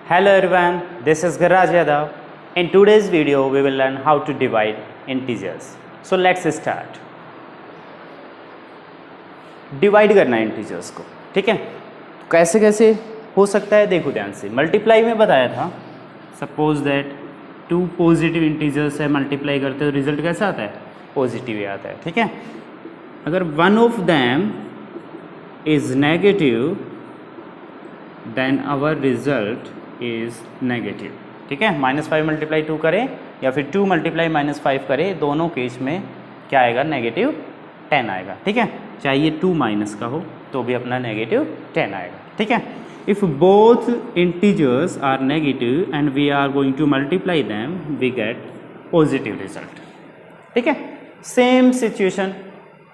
Hello everyone, this is Garaj Yadav. In today's video, we will learn how to divide integers. So let's start. Divide करना है integers को, ठीक है। कैसे कैसे हो सकता है देखो ध्यान से। मल्टीप्लाई में बताया था, suppose that two positive integers है, मल्टीप्लाई करते हो रिजल्ट कैसा आता है, पॉजिटिव ही आता है, ठीक है। अगर one of them is negative then our result is negative, ठीक है। -5 मल्टीप्लाई 2 करें या फिर 2 मल्टीप्लाई -5 करें, दोनों केस में क्या आएगा, नेगेटिव 10 आएगा, ठीक है। चाहे ये 2 माइनस का हो तो भी अपना नेगेटिव 10 आएगा, ठीक है। If both integers are negative and we are going to multiply them we get positive result, ठीक है। सेम सिचुएशन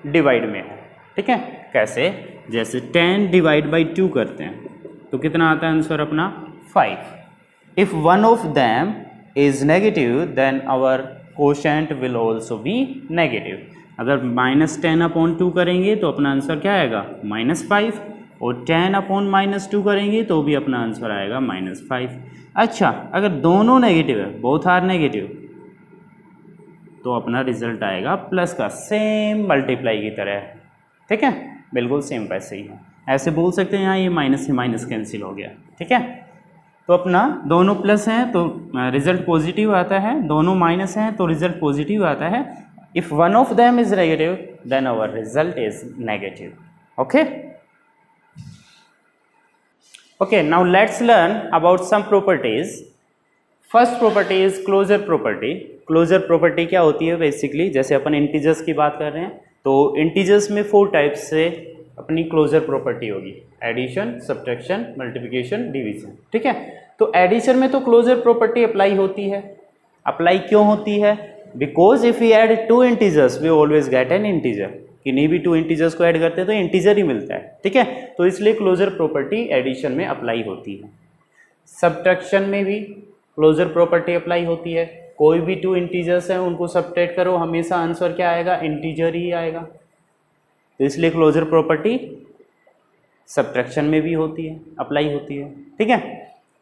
डिवाइड में है, ठीक है। कैसे, जैसे 10 डिवाइड बाई 2 करते हैं तो कितना आता है आंसर अपना 5। If one of them is negative then our quotient will also be negative. अगर -10/2 करेंगे तो अपना आंसर क्या आएगा, -5, और 10/-2 करेंगे तो भी अपना आंसर आएगा -5। अच्छा, अगर दोनों नेगेटिव है, बोथ आर नेगेटिव, तो अपना रिजल्ट आएगा प्लस का, सेम मल्टीप्लाई की तरह, ठीक है, बिल्कुल सेम वैसे ही है। ऐसे बोल सकते हैं यहाँ ये माइनस से माइनस कैंसिल हो गया, ठीक है। तो अपना दोनों प्लस हैं तो रिजल्ट पॉजिटिव आता है, दोनों माइनस हैं तो रिजल्ट पॉजिटिव आता है। If one of them is negative then our result is negative, okay. Okay, now let's learn about some properties. First property is closure property. Closure property क्या होती है, बेसिकली जैसे अपन इंटीजर्स की बात कर रहे हैं तो इंटीजर्स में 4 टाइप्स से अपनी क्लोजर प्रॉपर्टी होगी, एडिशन, सब्ट्रैक्शन, मल्टीप्लिकेशन, डिवीजन, ठीक है। तो एडिशन में तो क्लोजर प्रॉपर्टी अप्लाई होती है। अप्लाई क्यों होती है, because if we add 2 integers we always get an integer. किन्हीं भी 2 इंटीजर्स को ऐड करते हैं तो इंटीजर ही मिलता है, ठीक है। तो इसलिए क्लोजर प्रॉपर्टी एडिशन में अप्लाई होती है। सब्ट्रैक्शन में भी क्लोजर प्रॉपर्टी अप्लाई होती है। कोई भी 2 इंटीजर्स हैं उनको सब्ट्रैक्ट करो, हमेशा आंसर क्या आएगा, इंटीजर ही आएगा। तो इसलिए क्लोजर प्रॉपर्टी सब्ट्रैक्शन में भी होती है, अप्लाई होती है, ठीक है,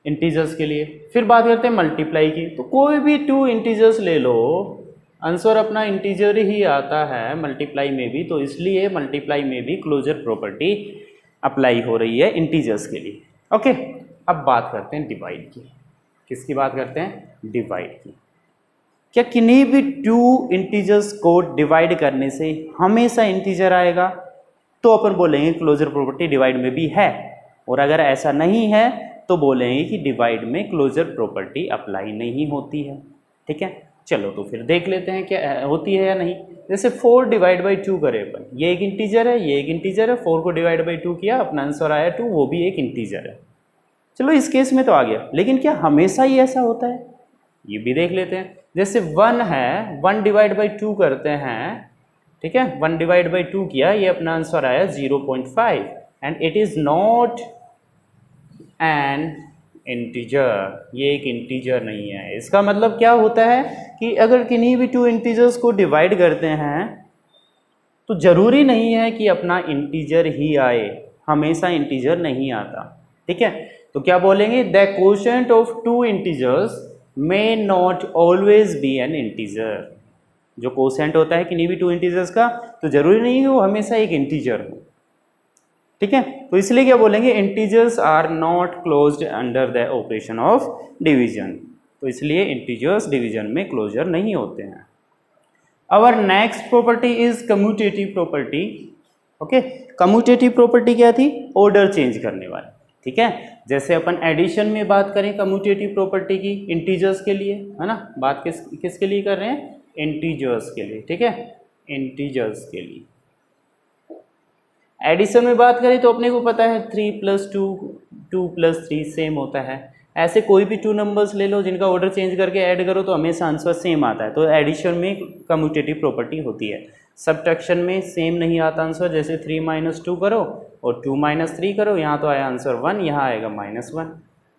इंटीजर्स के लिए। फिर बात करते हैं मल्टीप्लाई की। तो कोई भी 2 इंटीजर्स ले लो, आंसर अपना इंटीजर ही आता है मल्टीप्लाई में भी, तो इसलिए मल्टीप्लाई में भी क्लोजर प्रॉपर्टी अप्लाई हो रही है इंटीजर्स के लिए, ओके। अब बात करते हैं डिवाइड की। किसकी बात करते हैं, डिवाइड की। क्या किन्हीं भी 2 इंटीजर्स को डिवाइड करने से हमेशा इंटीजर आएगा, तो अपन बोलेंगे क्लोजर प्रॉपर्टी डिवाइड में भी है। और अगर ऐसा नहीं है तो बोलेंगे कि डिवाइड में क्लोजर प्रॉपर्टी अप्लाई नहीं होती है, ठीक है। चलो तो फिर देख लेते हैं क्या होती है या नहीं। जैसे 4 डिवाइड बाई 2 करें अपन, ये एक इंटीजर है, ये एक इंटीजर है, 4 को डिवाइड बाई 2 किया, अपना आंसर आया 2, वो भी एक इंटीजर है। चलो इस केस में तो आ गया, लेकिन क्या हमेशा ही ऐसा होता है, ये भी देख लेते हैं। जैसे 1 है, 1 डिवाइड बाई 2 करते हैं, ठीक है, 1 डिवाइड बाई 2 किया, ये अपना आंसर आया 0.5 and it is not an integer. ये एक इंटीजर नहीं है। इसका मतलब क्या होता है कि अगर किन्हीं भी 2 इंटीजर्स को डिवाइड करते हैं तो जरूरी नहीं है कि अपना इंटीजर ही आए, हमेशा इंटीजर नहीं आता, ठीक है। तो क्या बोलेंगे, the quotient of 2 integers may not always be an integer। जो कोसेंट होता है किन्हीं भी 2 इंटीजर्स का, तो जरूरी नहीं है वो हमेशा एक इंटीजर हो, ठीक है। तो इसलिए क्या बोलेंगे, integers are not closed under the operation of division. तो इसलिए इंटीजर्स डिवीजन में क्लोजर नहीं होते हैं। Our next property is commutative property, okay. Commutative property क्या थी, ऑर्डर चेंज करने वाली, ठीक है। जैसे अपन एडिशन में बात करें कम्यूटेटिव प्रॉपर्टी की, इंटीजर्स के लिए, है ना, बात किसके लिए कर रहे हैं, इंटीजर्स के लिए, ठीक है, इंटीजर्स के लिए। एडिशन में बात करें तो अपने को पता है 3 + 2 2 + 3 सेम होता है। ऐसे कोई भी 2 नंबर्स ले लो जिनका ऑर्डर चेंज करके ऐड करो तो हमेशा आंसर सेम आता है, तो एडिशन में कम्यूटेटिव प्रॉपर्टी होती है। सब्ट्रैक्शन में सेम नहीं आता आंसर, जैसे 3 - 2 करो और 2 - 3 करो, यहाँ तो आया आंसर 1, यहाँ आएगा -1,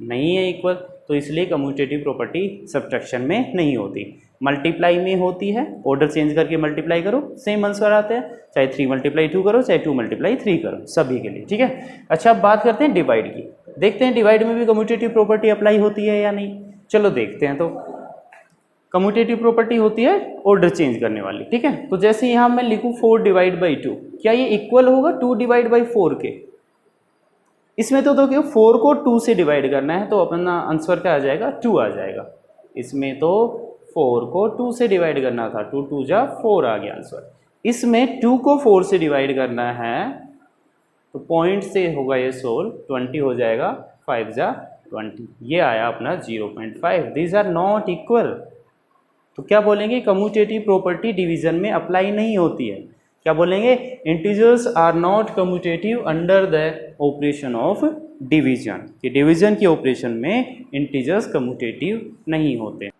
नहीं है इक्वल, तो इसलिए कम्यूटेटिव प्रॉपर्टी सब्ट्रैक्शन में नहीं होती। मल्टीप्लाई में होती है, ऑर्डर चेंज करके मल्टीप्लाई करो सेम आंसर आते हैं, चाहे 3 × 2 करो चाहे 2 × 3 करो, सभी के लिए, ठीक है। अच्छा अब बात करते हैं डिवाइड की। देखते हैं डिवाइड में भी कम्यूटेटिव प्रॉपर्टी अप्लाई होती है या नहीं। चलो देखते हैं। तो कम्यूटेटिव प्रॉपर्टी होती है ऑर्डर चेंज करने वाली, ठीक है। तो जैसे यहाँ मैं लिखूँ 4 डिवाइड बाई 2, क्या ये इक्वल होगा 2 डिवाइड बाई 4 के? इसमें तो देखिए 4 को 2 से डिवाइड करना है, तो अपना आंसर क्या आ जाएगा, 2 आ जाएगा। इसमें तो 4 को 2 से डिवाइड करना था, 2 2 जा 4 आ गया आंसर। इसमें 2 को 4 से डिवाइड करना है, तो पॉइंट से होगा ये सोल्व, 20 हो जाएगा, 5 जा 20, ये आया अपना 0.5। These are not equal. तो क्या बोलेंगे, कम्यूटेटिव प्रॉपर्टी डिवीजन में अप्लाई नहीं होती है। क्या बोलेंगे, integers are not commutative under the operation of division, कि डिवीजन के ऑपरेशन में इंटीजर्स कम्यूटेटिव नहीं होते।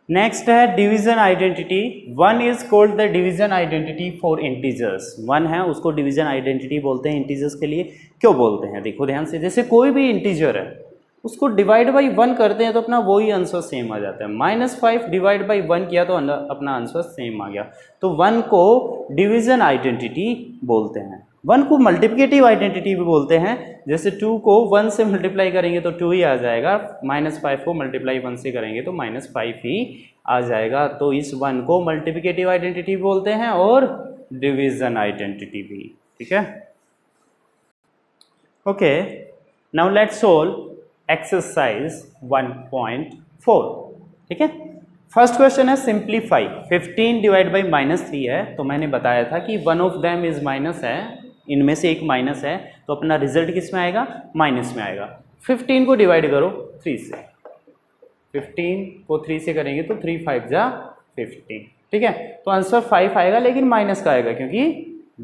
नेक्स्ट है division identity. One is called the division identity for integers. One है उसको डिवीजन आइडेंटिटी बोलते हैं इंटीजर्स के लिए। क्यों बोलते हैं, देखो ध्यान से। जैसे कोई भी इंटीजर है उसको डिवाइड बाई 1 करते हैं तो अपना वही आंसर सेम आ जाता है। -5 डिवाइड बाई 1 किया तो अपना आंसर सेम आ गया। तो 1 को डिवीजन आइडेंटिटी बोलते हैं। 1 को मल्टीप्लिकेटिव आइडेंटिटी भी बोलते हैं। जैसे 2 को 1 से मल्टीप्लाई करेंगे तो 2 ही आ जाएगा, -5 को मल्टीप्लाई 1 से करेंगे तो -5 ही आ जाएगा। तो इस 1 को मल्टीप्लिकेटिव आइडेंटिटी बोलते हैं और डिवीजन आइडेंटिटी भी, ठीक है। Okay, now let's solve exercise 1.4, ठीक है। फर्स्ट क्वेश्चन है सिंप्लीफाई। 15 डिवाइड बाई -3 है, तो मैंने बताया था कि one of them is minus है, इनमें से एक माइनस है, तो अपना रिजल्ट किस में आएगा, माइनस में आएगा। 15 को डिवाइड करो 3 से, 15 को 3 से करेंगे तो 3 5 जा 15, ठीक है। तो आंसर 5 आएगा, लेकिन माइनस का आएगा क्योंकि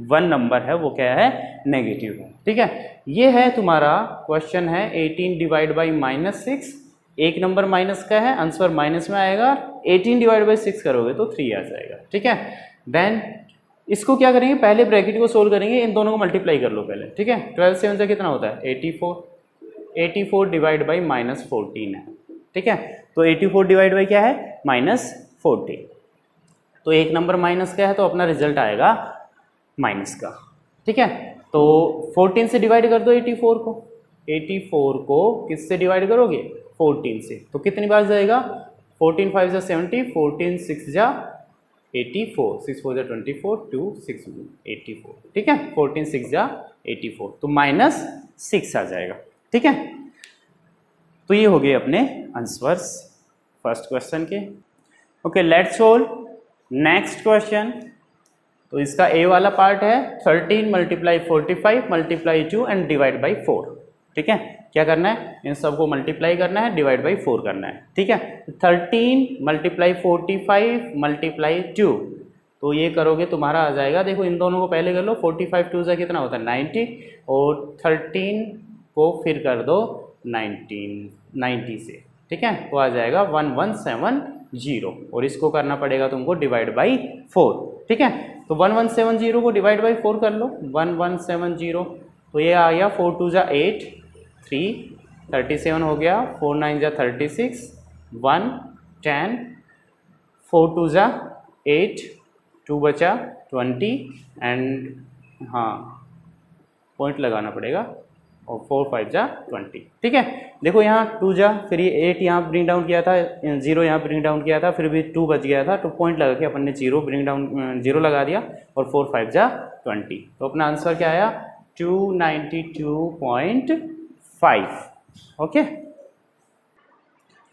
1 नंबर है वो क्या है, नेगेटिव है, ठीक है। ये है तुम्हारा क्वेश्चन है 18 डिवाइड बाई -6। एक नंबर माइनस का है, आंसर माइनस में आएगा। 18 डिवाइड बाई 6 करोगे तो 3 आ जाएगा, ठीक है। देन इसको क्या करेंगे, पहले ब्रैकेट को सोल्व करेंगे, इन दोनों को मल्टीप्लाई कर लो पहले, ठीक है। 12 7 से कितना होता है, 84। 84 डिवाइड बाई -14 है, ठीक है। तो 84 डिवाइड बाई क्या है, -14। तो एक नंबर माइनस का है तो अपना रिजल्ट आएगा माइनस का, ठीक है। तो 14 से डिवाइड कर दो 84 को। 84 को किससे डिवाइड करोगे, 14 से। तो कितनी बार जाएगा, 14 5 जा 70, 14 6 जा 84, 6 4 जा 24, 2 6 84, ठीक है। 14 6 जा 84, तो -6 आ जाएगा, ठीक है। तो ये हो गए अपने आंसर्स फर्स्ट क्वेश्चन के। Okay, let's solve next question. तो इसका ए वाला पार्ट है 13 multiply 45 multiply 2 and divide by 4, ठीक है। क्या करना है, इन सबको मल्टीप्लाई करना है, डिवाइड बाई 4 करना है, ठीक है। 13 मल्टीप्लाई 45 मल्टीप्लाई 2, तो ये करोगे तुम्हारा आ जाएगा, देखो इन दोनों को पहले कर लो, 45 2 से कितना होता है 90, और 13 को फिर कर दो 90 से, ठीक है। तो आ जाएगा 1170, और इसको करना पड़ेगा तुमको डिवाइड बाई 4, ठीक है। तो 1170 को डिवाइड बाई 4 कर लो, 1170, तो ये आ गया 4 2 जा 8, 3 37 हो गया, 4 9 जा 36, 1 10, 4 2 जा 8, 2 बचा 20, एंड हाँ पॉइंट लगाना पड़ेगा, और 4 5 जा 20, ठीक है। देखो यहाँ 2 जा, फिर ये 8 यहाँ ब्रिंग डाउन किया था, 0 यहाँ ब्रिंग डाउन किया था, फिर भी 2 बच गया था, तो पॉइंट लगा के अपन ने 0 ब्रिंग डाउन 0 लगा दिया, और 4 5 जा 20, तो अपना आंसर क्या आया, 292.5। Okay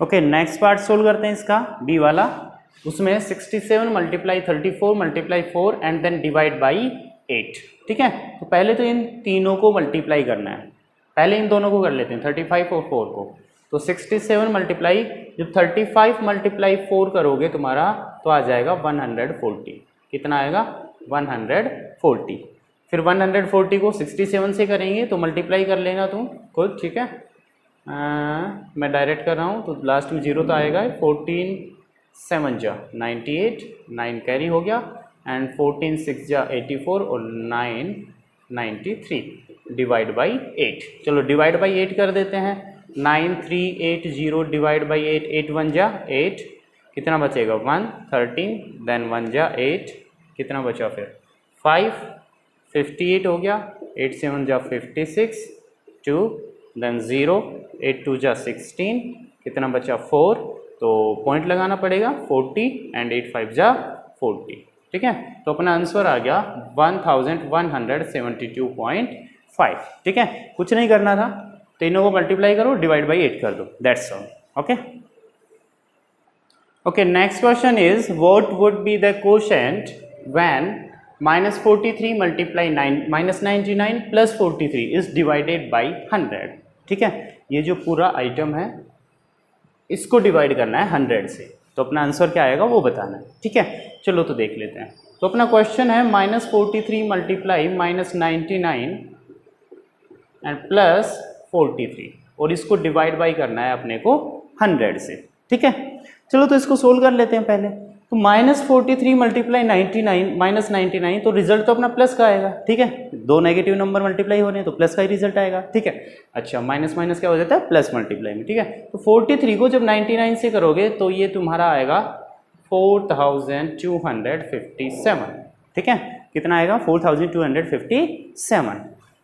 okay, next part solve करते हैं इसका, बी वाला। उसमें 67 multiply 34 multiply 4 and then divide by 8, ठीक है। तो पहले तो इन तीनों को मल्टीप्लाई करना है, पहले इन दोनों को कर लेते हैं 35 और 4 को। तो 67 मल्टीप्लाई, जब 35 मल्टीप्लाई 4 करोगे तुम्हारा तो आ जाएगा 140, कितना आएगा 140। फिर 140 को 67 से करेंगे तो मल्टीप्लाई कर लेना तुम खुद, ठीक है। मैं डायरेक्ट कर रहा हूँ तो लास्ट में 0 तो आएगा। 14 7 जा 98, 9 कैरी हो गया, एंड 14 6 जा 84 और 9 93 डिवाइड बाई 8। चलो डिवाइड बाई 8 कर देते हैं। 9380 डिवाइड बाई 8, 8 1 जा 8, कितना बचेगा 1 13, देन 1 जा 8, कितना बचा फिर 5 58 हो गया, 8 7 जा 56, 2 देन 0, 8 2 जा 16, कितना बचा 4, तो पॉइंट लगाना पड़ेगा 40 एंड 8 5 जा 40, ठीक है। तो अपना आंसर आ गया 1172.5, ठीक है। कुछ नहीं करना था, तीनों को मल्टीप्लाई करो, डिवाइड बाई 8 कर दो, that's all, okay. Okay, next question is what would be the quotient when -43 multiply 9 -99 plus 43 is divided by 100, ठीक है। ये जो पूरा आइटम है इसको डिवाइड करना है 100 से, तो अपना आंसर क्या आएगा वो बताना है, ठीक है। चलो तो देख लेते हैं। तो अपना क्वेश्चन है -43 मल्टीप्लाई -99 एंड प्लस 43, और इसको डिवाइड बाई करना है अपने को 100 से, ठीक है। चलो तो इसको सोल्व कर लेते हैं पहले। तो -43 मल्टीप्लाई 99 तो रिजल्ट तो अपना प्लस का आएगा, ठीक है। दो नेगेटिव नंबर मल्टीप्लाई हो रहे हैं तो प्लस का ही रिजल्ट आएगा, ठीक है। अच्छा, माइनस माइनस क्या हो जाता है, प्लस मल्टीप्लाई में, ठीक है। तो 43 को जब 99 से करोगे तो ये तुम्हारा आएगा 4257, ठीक है। कितना आएगा 4257,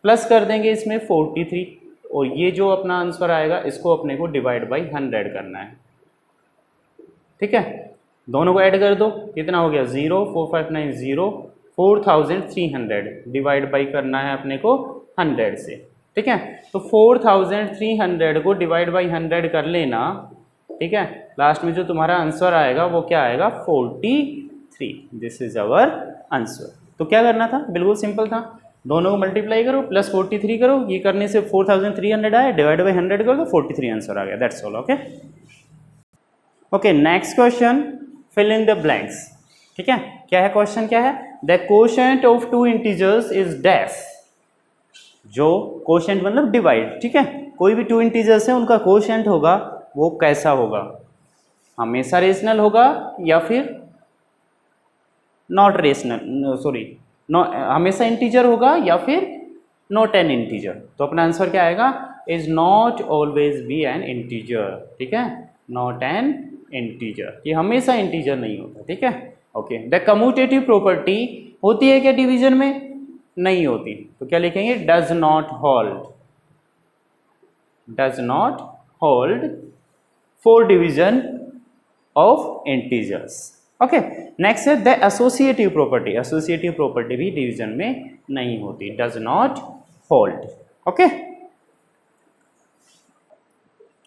प्लस कर देंगे इसमें 43, और ये जो अपना आंसर आएगा इसको अपने को डिवाइड बाई 100 करना है, ठीक है। दोनों को ऐड कर दो, कितना हो गया 0, 4590, 4300 डिवाइड बाई करना है अपने को 100 से, ठीक है। तो 4300 को डिवाइड बाई 100 कर लेना, ठीक है। लास्ट में जो तुम्हारा आंसर आएगा वो क्या आएगा 43, दिस इज अवर आंसर। तो क्या करना था, बिल्कुल सिंपल था, दोनों को मल्टीप्लाई करो प्लस 43 करो, ये करने से 4300 आया, डिवाइड बाई 100 करो तो 43 आंसर आ गया, that's all, okay. Okay, next question, fill in the blanks, ठीक है। क्या है क्वेश्चन, क्या है, the quotient of two integers is dash. जो कोशेंट मतलब डिवाइड, ठीक है। कोई भी टू इंटीजर्स है उनका कोशेंट होगा वो कैसा होगा, हमेशा रेशनल होगा या फिर नॉट रेशनल, सॉरी हमेशा इंटीजर होगा या फिर नॉट एन इंटीजर। तो अपना आंसर क्या आएगा, is not always be N integer, ठीक है, नॉट एन इंटीजर, ये हमेशा इंटीजर नहीं होता, ठीक है। ओके, द कम्यूटेटिव प्रॉपर्टी होती है क्या डिवीजन में, नहीं होती, तो क्या लिखेंगे, does not hold for division of integers. Okay, next है द एसोसिएटिव प्रॉपर्टी भी डिवीजन में नहीं होती, does not hold, okay.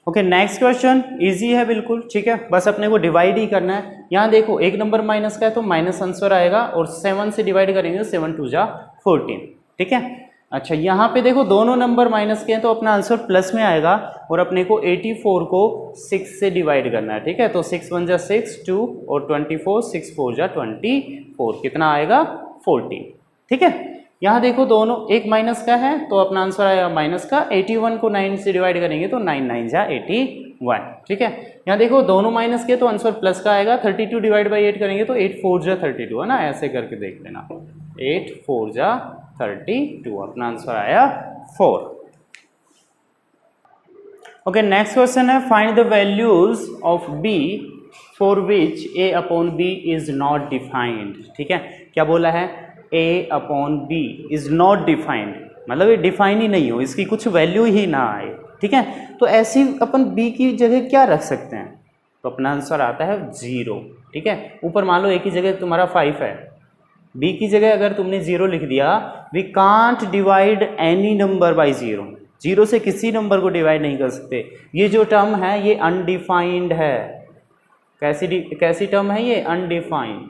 Okay, next question easy है बिल्कुल, ठीक है, बस अपने को डिवाइड ही करना है। यहाँ देखो एक नंबर माइनस का है तो माइनस आंसर आएगा, और 7 से डिवाइड करेंगे तो 7 2 जा 14, ठीक है। अच्छा, यहाँ पे देखो दोनों नंबर माइनस के हैं तो अपना आंसर प्लस में आएगा, और अपने को 84 को 6 से डिवाइड करना है, ठीक है। तो 6 1 जा 6 2 और 24, 6 4 जा 24, कितना आएगा 14, ठीक है। यहाँ देखो दोनों, एक माइनस का है तो अपना आंसर आएगा माइनस का, 81 को 9 से डिवाइड करेंगे तो 9 9 जा 81, ठीक है। यहाँ देखो दोनों माइनस के तो आंसर प्लस का आएगा, 32 डिवाइड बाई 8 करेंगे तो 8 4 जा 32, है ना, ऐसे करके देख लेना, 8 4 जा 32, अपना आंसर आया 4। ओके, नेक्स्ट क्वेश्चन है, find the values of B for which A upon B is not defined, ठीक है। क्या बोला है, A upon B is not defined, मतलब ये डिफाइन ही नहीं हो, इसकी कुछ वैल्यू ही ना आए, ठीक है। तो ऐसी अपन बी की जगह क्या रख सकते हैं, तो अपना आंसर आता है 0, ठीक है। ऊपर मान लो एक ही जगह तुम्हारा 5 है, बी की जगह अगर तुमने 0 लिख दिया, we can't divide any number by 0, 0 से किसी नंबर को डिवाइड नहीं कर सकते। ये जो टर्म है ये अनडिफाइंड है, कैसी टर्म है ये, अनडिफाइंड,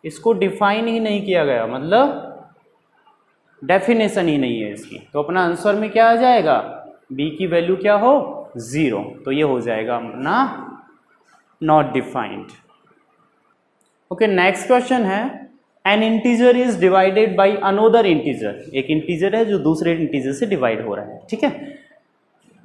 इसको डिफाइन ही नहीं किया गया, मतलब डेफिनेशन ही नहीं है इसकी। तो अपना आंसर में क्या आ जाएगा, बी की वैल्यू क्या हो 0, तो ये हो जाएगा अपना not defined. Okay, next question है, an integer is divided by another integer, एक इंटीजर है जो दूसरे इंटीजर से डिवाइड हो रहा है, ठीक है।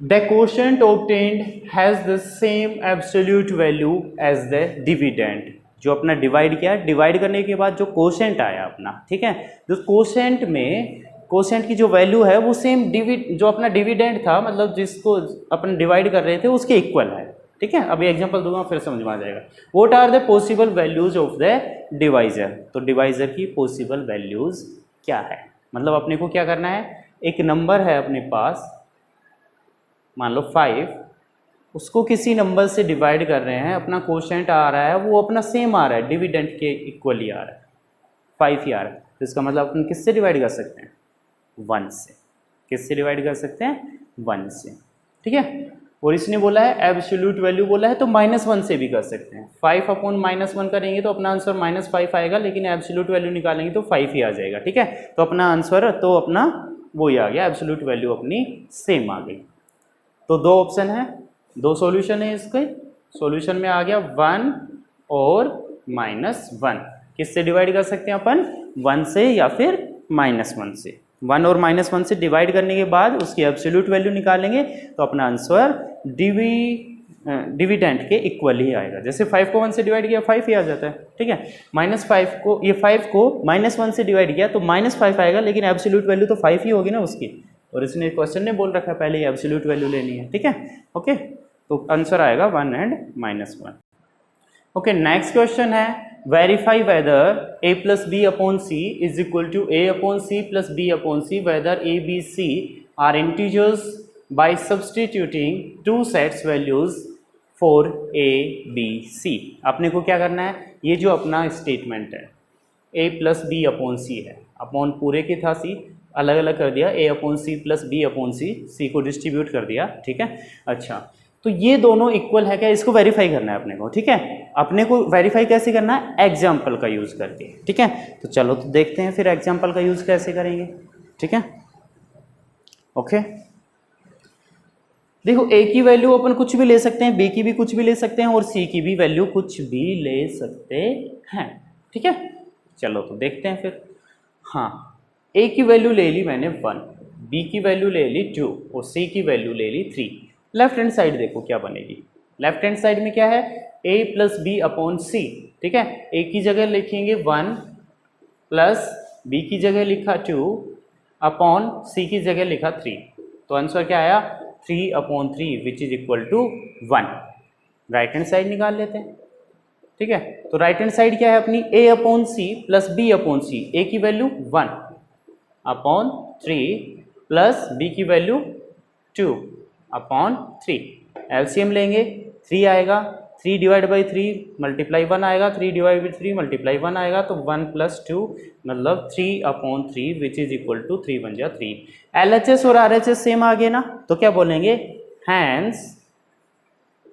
The quotient obtained has the same absolute value as the dividend, जो अपना डिवाइड किया, डिवाइड करने के बाद जो कोशेंट आया अपना, ठीक है, जो कोशेंट में कोशेंट की जो वैल्यू है वो सेम जो अपना डिविडेंड था, मतलब जिसको अपन डिवाइड कर रहे थे उसके इक्वल है, ठीक है। अभी एग्जांपल दूंगा फिर समझ में आ जाएगा। What are the possible values of the divisor, तो डिवाइजर की पॉसिबल वैल्यूज क्या है, मतलब अपने को क्या करना है, एक नंबर है अपने पास, मान लो 5, उसको किसी नंबर से डिवाइड कर रहे हैं, अपना कोशेंट आ रहा है वो अपना सेम आ रहा है, डिविडेंड के इक्वल ही आ रहा है, 5 ही आ रहा है, तो इसका मतलब अपन किससे डिवाइड कर सकते हैं? 1 से। किससे डिवाइड कर सकते हैं? 1 से, ठीक है। और इसने बोला है एब्सोल्यूट वैल्यू बोला है, तो -1 से भी कर सकते हैं। 5 अपॉन -1 करेंगे तो अपना आंसर -5 आएगा, लेकिन एब्सोल्यूट वैल्यू निकालेंगे तो 5 ही आ जाएगा, ठीक है। तो अपना आंसर तो अपना वो ही आ गया, एब्सोल्यूट वैल्यू अपनी सेम आ गई। तो 2 ऑप्शन है, 2 सॉल्यूशन है इसके। सॉल्यूशन में आ गया 1 और -1। किससे डिवाइड कर सकते हैं अपन? 1 से या फिर -1 से। 1 और -1 से डिवाइड करने के बाद उसकी एब्सोल्यूट वैल्यू निकालेंगे तो अपना आंसर डिविडेंड के इक्वल ही आएगा। जैसे 5 को 1 से डिवाइड किया 5 ही आ जाता है, ठीक है। -5 को, ये 5 को -1 से डिवाइड किया तो -5 आएगा, लेकिन एब्सोल्यूट वैल्यू तो 5 ही होगी ना उसकी। और इसने क्वेश्चन ने बोल रखा है पहले एब्सोल्यूट वैल्यू लेनी है, ठीक है। ओके, तो आंसर आएगा 1 एंड -1। ओके, नेक्स्ट क्वेश्चन है verify whether a plus B upon C is equal to a upon C plus B upon C whether a b c are integers by substituting 2 sets values for a b c। अपने को क्या करना है, ये जो अपना statement है a plus B upon सी है, अपॉन पूरे की था c, अलग अलग कर दिया, a upon C plus B upon C, c को डिस्ट्रीब्यूट कर दिया, ठीक है। अच्छा, तो ये दोनों इक्वल है क्या, इसको वेरीफाई करना है अपने को, ठीक है। अपने को वेरीफाई कैसे करना है? एग्जाम्पल का यूज करके, ठीक है। तो चलो तो देखते हैं फिर एग्जाम्पल का यूज कैसे करेंगे, ठीक है। ओके, देखो a की वैल्यू अपन कुछ भी ले सकते हैं, b की भी कुछ भी ले सकते हैं और c की भी वैल्यू कुछ भी ले सकते हैं, ठीक है। चलो तो देखते हैं फिर। हाँ, a की वैल्यू ले ली मैंने 1, b की वैल्यू ले ली 2 और c की वैल्यू ले ली 3। लेफ्ट हैंड साइड देखो क्या बनेगी। लेफ्ट हैंड साइड में क्या है? a प्लस बी अपॉन सी, ठीक है। a की जगह लिखेंगे 1 प्लस b की जगह लिखा 2 अपॉन c की जगह लिखा 3। तो आंसर क्या आया? 3/3 which is equal to 1। Right hand side निकाल लेते हैं, ठीक है। तो राइट हैंड साइड क्या है अपनी? a upon C plus B upon C. a की वैल्यू 1 अपॉन 3 प्लस b की वैल्यू 2 अपॉन 3। एलसीएम लेंगे 3 आएगा, 3 डिवाइड बाई 3 मल्टीप्लाई 1 आएगा, 3 डिवाइड बाई 3 मल्टीप्लाई 1 आएगा, तो 1 प्लस 2 मतलब 3/3 विच इज इक्वल टू 3 1 जा 3। LHS और RHS सेम आ गए ना, तो क्या बोलेंगे? Hence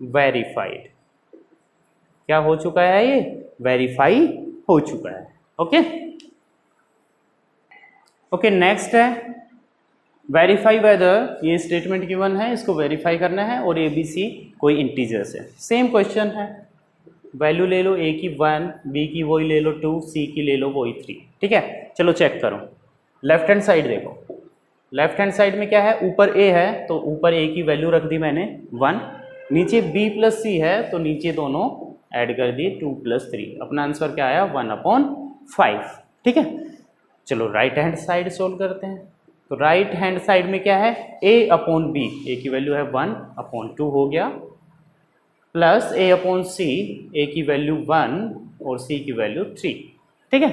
verified. क्या हो चुका है? ये वेरीफाई हो चुका है। ओके ओके, नेक्स्ट है वेरीफाई वेदर। ये स्टेटमेंट गिवन है, इसको वेरीफाई करना है और ABC कोई इंटीजर्स है। सेम क्वेश्चन है, वैल्यू ले लो, a की 1, b की वही ले लो 2, c की ले लो वही 3, ठीक है। चलो चेक करो, लेफ्ट हैंड साइड देखो। लेफ्ट हैंड साइड में क्या है? ऊपर a है तो ऊपर a की वैल्यू रख दी मैंने 1, नीचे b प्लस c है तो नीचे दोनों ऐड कर दिए 2 प्लस 3। अपना आंसर क्या आया? 1/5, ठीक है। चलो राइट हैंड साइड सोल्व करते हैं। तो राइट हैंड साइड में क्या है? a अपॉन b, a की वैल्यू है 1/2 हो गया, plus a upon c, a की वैल्यू 1 और c की वैल्यू 3, ठीक है।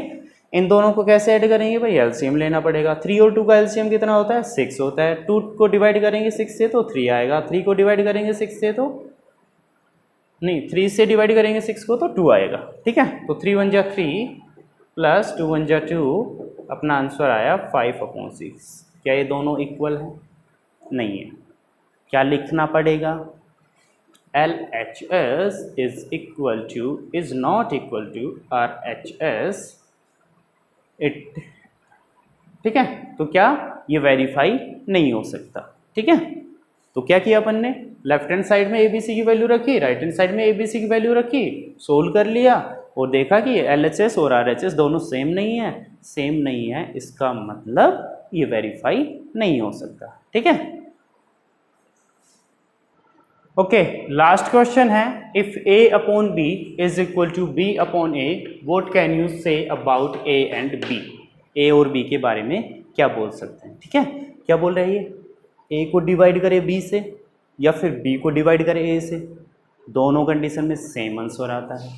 इन दोनों को कैसे ऐड करेंगे भाई? एलसीएम लेना पड़ेगा। 3 और 2 का एलसीएम कितना होता है? 6 होता है। 2 को डिवाइड करेंगे 6 से तो 3 आएगा, 3 को डिवाइड करेंगे 6 से तो नहीं, 3 से डिवाइड करेंगे 6 को तो 2 आएगा, ठीक है। तो 3 1 जा 3 प्लस 2 1 जा 2, अपना आंसर आया 5/6। क्या ये दोनों इक्वल है? नहीं है। क्या लिखना पड़ेगा? LHS is equal to is not equal to RHS it, ठीक है। तो क्या ये वेरीफाई नहीं हो सकता, ठीक है। तो क्या किया अपन ने? लेफ्ट हैंड साइड में ABC की वैल्यू रखी, राइट हैंड साइड में ABC की वैल्यू रखी, सोल्व कर लिया और देखा कि LHS और RHS दोनों सेम नहीं है। सेम नहीं है इसका मतलब ये वेरीफाई नहीं हो सकता, ठीक है। ओके, लास्ट क्वेश्चन है, if a upon b is equal to b upon a, what can you say about a and b? a और b के बारे में क्या बोल सकते हैं, ठीक है। क्या बोल रहे हैं? ये a को डिवाइड करे b से या फिर b को डिवाइड करे a से, दोनों कंडीशन में सेम आंसर आता है।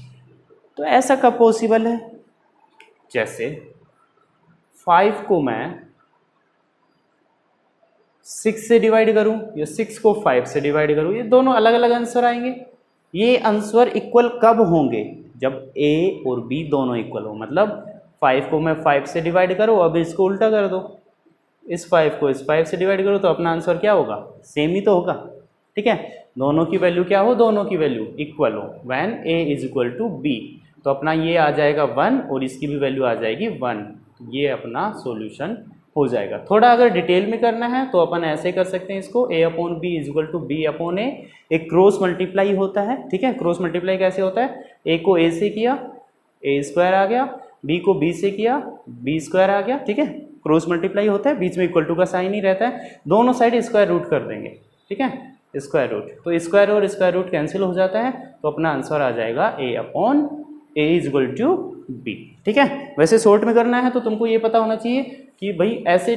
तो ऐसा कब पॉसिबल है? जैसे 5 को मैं 6 से डिवाइड करूं या 6 को 5 से डिवाइड करूं, ये दोनों अलग अलग आंसर आएंगे। ये आंसर इक्वल कब होंगे? जब a और b दोनों इक्वल हो, मतलब 5 को मैं 5 से डिवाइड करूं, अब इसको उल्टा कर दो, इस 5 को इस 5 से डिवाइड करो, तो अपना आंसर क्या होगा? सेम ही तो होगा। ठीक है, दोनों की वैल्यू क्या हो? दोनों की वैल्यू इक्वल हो, when a is equal to b, तो अपना ये आ जाएगा 1 और इसकी भी वैल्यू आ जाएगी 1, तो ये अपना सॉल्यूशन हो जाएगा। थोड़ा अगर डिटेल में करना है तो अपन ऐसे कर सकते हैं इसको, a upon B is equal to B upon A, एक क्रॉस मल्टीप्लाई होता है। ठीक है, क्रॉस मल्टीप्लाई कैसे होता है? a को a से किया, a स्क्वायर आ गया, b को b से किया, b स्क्वायर आ गया। ठीक है, क्रॉस मल्टीप्लाई होता है, बीच में इक्वल टू का साइन ही रहता है, दोनों साइड स्क्वायर रूट कर देंगे। ठीक है, स्क्वायर रूट, तो स्क्वायर और स्क्वायर रूट कैंसिल हो जाता है, तो अपना आंसर आ जाएगा a upon a is equal to B. ठीक है, वैसे शॉर्ट में करना है तो तुमको ये पता होना चाहिए कि भाई ऐसे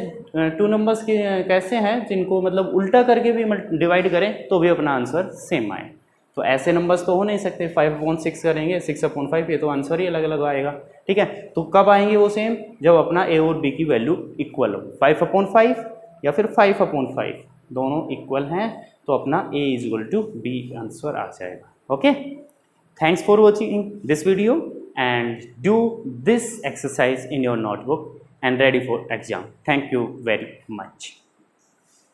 2 नंबर्स के कैसे हैं जिनको मतलब उल्टा करके भी डिवाइड करें तो भी अपना आंसर सेम आए। तो ऐसे नंबर्स तो हो नहीं सकते, 5 अपॉन 6 करेंगे, 6 अपॉन 5, ये तो आंसर ही अलग अलग आएगा। ठीक है, तो कब आएंगे वो सेम? जब अपना a और b की वैल्यू इक्वल हो, 5 अपॉन 5 या फिर 5 अपॉन 5, दोनों इक्वल हैं, तो अपना a is equal to b answer आ जाएगा। Okay, thanks for watching this video and do this exercise in your notebook and ready for exam. Thank you very much.